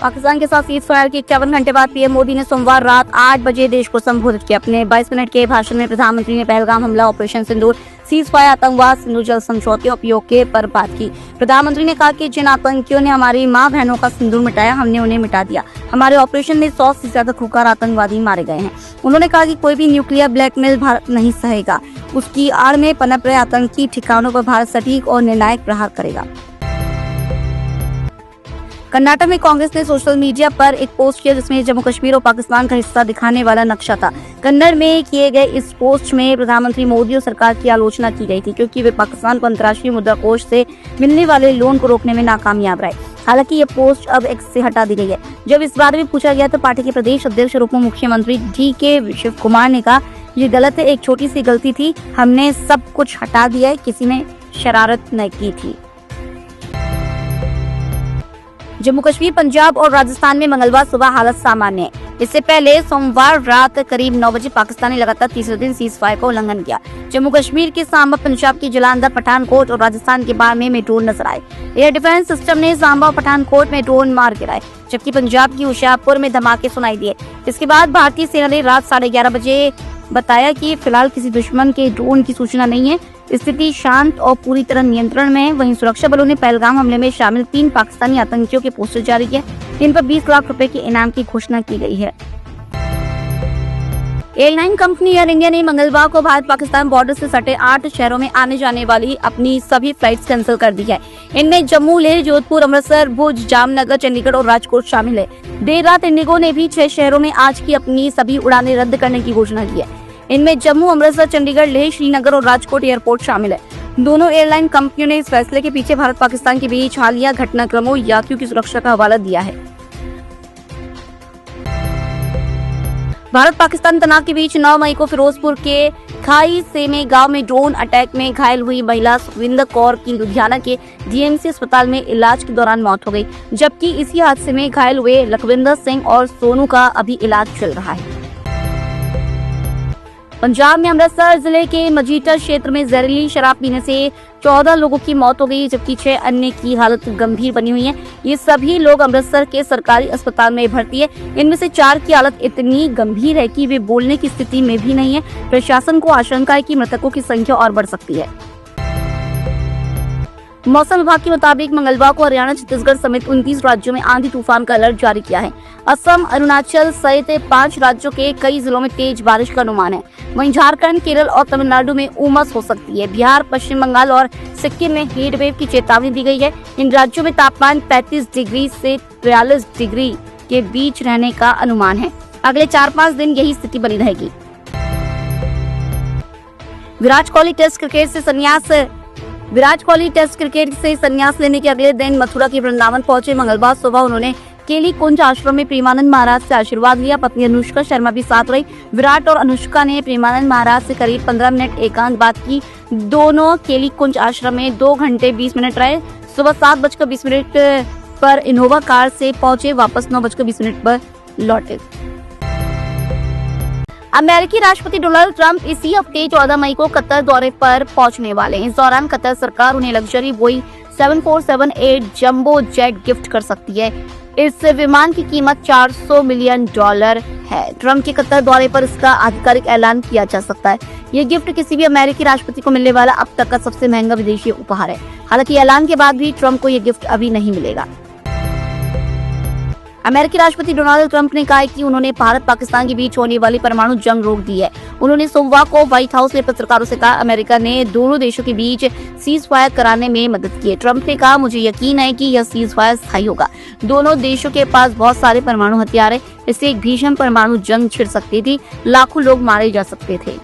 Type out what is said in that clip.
पाकिस्तान के साथ cease fire के 51 घंटे बाद पीएम मोदी ने सोमवार रात 8 बजे देश को संबोधित किया। अपने 22 मिनट के भाषण में प्रधानमंत्री ने पहलगाम हमला, ऑपरेशन सिंदूर, सीज फायर, आतंकवाद, सिंधु जल समझौते उपयोग के पर बात की। प्रधानमंत्री ने कहा कि जिन आतंकियों ने हमारी माँ बहनों का सिंदूर मिटाया, हमने उन्हें मिटा दिया। हमारे ऑपरेशन में 100 से ज्यादा खुकार आतंकवादी मारे गए हैं। उन्होंने कहा कि कोई भी न्यूक्लियर ब्लैकमेल भारत नहीं सहेगा। उसकी आड़ में पनप रहे आतंकी ठिकानों पर भारत सटीक और निर्णायक प्रहार करेगा। कर्नाटक में कांग्रेस ने सोशल मीडिया पर एक पोस्ट किया जिसमें जम्मू कश्मीर और पाकिस्तान का हिस्सा दिखाने वाला नक्शा था। कन्नड़ में किए गए इस पोस्ट में प्रधानमंत्री मोदी और सरकार की आलोचना की गई थी क्योंकि वे पाकिस्तान को अंतर्राष्ट्रीय मुद्रा कोष से मिलने वाले लोन को रोकने में नाकामयाब रहे। हालांकि ये पोस्ट अब एक्स से हटा दी गई है। जब इस बारे में पूछा गया तो पार्टी के प्रदेश अध्यक्ष और उप मुख्यमंत्री DK शिव कुमार ने कहा, ये गलत है, एक छोटी सी गलती थी, हमने सब कुछ हटा दिया है, किसी ने शरारत न की थी। जम्मू कश्मीर, पंजाब और राजस्थान में मंगलवार सुबह हालत सामान्य है। इससे पहले सोमवार रात करीब 9 बजे पाकिस्तान ने लगातार तीसरे दिन सीज फायर का उल्लंघन किया। जम्मू कश्मीर के सांबा, पंजाब की जलंधर, पठानकोट और राजस्थान के बाड़मेर में ड्रोन नजर आए। एयर डिफेंस सिस्टम ने सांबा और पठानकोट में ड्रोन मार गिराए, जबकि पंजाब की होशियारपुर में धमाके सुनाई दिए। इसके बाद भारतीय सेना ने रात 11:30 बजे बताया कि फिलहाल किसी दुश्मन के ड्रोन की सूचना नहीं है, स्थिति शांत और पूरी तरह नियंत्रण में है। वहीं सुरक्षा बलों ने पहलगाम हमले में शामिल 3 पाकिस्तानी आतंकियों के पोस्टर जारी किए। इन पर 20 लाख रुपए के इनाम की घोषणा की गई है। एयरलाइन कंपनी एयर इंडिया ने मंगलवार को भारत पाकिस्तान बॉर्डर से सटे 8 शहरों में आने जाने वाली अपनी सभी फ्लाइट्स कैंसिल कर दी है। इनमें जम्मू, लेह, जोधपुर, अमृतसर, भुज, जामनगर, चंडीगढ़ और राजकोट शामिल है। देर रात इंडिगो ने भी 6 शहरों में आज की अपनी सभी उड़ानें रद्द करने की घोषणा की है। इनमें जम्मू, अमृतसर, चंडीगढ़, लेह, श्रीनगर और राजकोट एयरपोर्ट शामिल है। दोनों एयरलाइन कंपनियों ने इस फैसले के पीछे भारत पाकिस्तान के बीच हालिया घटनाक्रमों, यात्रियों की सुरक्षा का हवाला दिया है। भारत पाकिस्तान तनाव के बीच 9 मई को फिरोजपुर के खाई सेमे गांव में ड्रोन अटैक में घायल हुई महिला सुखविंदर कौर की लुधियाना के DMC अस्पताल में इलाज के दौरान मौत हो गई, जबकि इसी हादसे में घायल हुए लखविंदर सिंह और सोनू का अभी इलाज चल रहा है। पंजाब में अमृतसर जिले के मजीठा क्षेत्र में जहरीली शराब पीने से 14 लोगों की मौत हो गई, जबकि 6 अन्य की हालत गंभीर बनी हुई है। ये सभी लोग अमृतसर के सरकारी अस्पताल में भर्ती है। इनमें से 4 की हालत इतनी गंभीर है कि वे बोलने की स्थिति में भी नहीं है। प्रशासन को आशंका है कि मृतकों की संख्या और बढ़ सकती है। मौसम विभाग के मुताबिक मंगलवार को हरियाणा, छत्तीसगढ़ समेत 29 राज्यों में आंधी तूफान का अलर्ट जारी किया है। असम, अरुणाचल सहित 5 राज्यों के कई जिलों में तेज बारिश का अनुमान है। वहीं झारखंड, केरल और तमिलनाडु में उमस हो सकती है। बिहार, पश्चिम बंगाल और सिक्किम में हीट वेव की चेतावनी दी गई है। इन राज्यों में तापमान 35 डिग्री से 43 डिग्री के बीच रहने का अनुमान है। अगले 4-5 दिन यही स्थिति बनी रहेगी। विराट कोहली टेस्ट क्रिकेट से संन्यास लेने के अगले दिन मथुरा के वृंदावन पहुंचे। मंगलवार सुबह उन्होंने केली कुंज आश्रम में प्रेमानंद महाराज से आशीर्वाद लिया। पत्नी अनुष्का शर्मा भी साथ रही। विराट और अनुष्का ने प्रेमानंद महाराज से करीब 15 मिनट एकांत बात की। दोनों केली कुंज आश्रम में 2 घंटे 20 मिनट रहे। सुबह 7:20 पर इनोवा कार से पहुंचे, वापस 9:20 पर लौटे। अमेरिकी राष्ट्रपति डोनाल्ड ट्रंप इसी हफ्ते 14 मई को कतर दौरे पर पहुंचने वाले हैं। इस दौरान कतर सरकार उन्हें luxury Boeing 7478 jumbo jet gift कर सकती है। इस विमान की कीमत $400 मिलियन है। ट्रंप के कतर दौरे पर इसका आधिकारिक ऐलान किया जा सकता है। ये गिफ्ट किसी भी अमेरिकी राष्ट्रपति को मिलने वाला अब तक का सबसे महंगा विदेशी उपहार है। हालांकि ऐलान के बाद भी ट्रंप को ये गिफ्ट अभी नहीं मिलेगा। अमेरिकी राष्ट्रपति डोनाल्ड ट्रंप ने कहा है कि उन्होंने भारत पाकिस्तान के बीच होने वाली परमाणु जंग रोक दी है। उन्होंने सोमवार को व्हाइट हाउस में पत्रकारों से कहा, अमेरिका ने दोनों देशों के बीच सीज फायर कराने में मदद की है। ट्रंप ने कहा, मुझे यकीन है कि यह सीज फायर स्थायी होगा। दोनों देशों के पास बहुत सारे परमाणु हथियार है। इससे एक भीषण परमाणु जंग छिड़ सकती थी, लाखों लोग मारे जा सकते थे।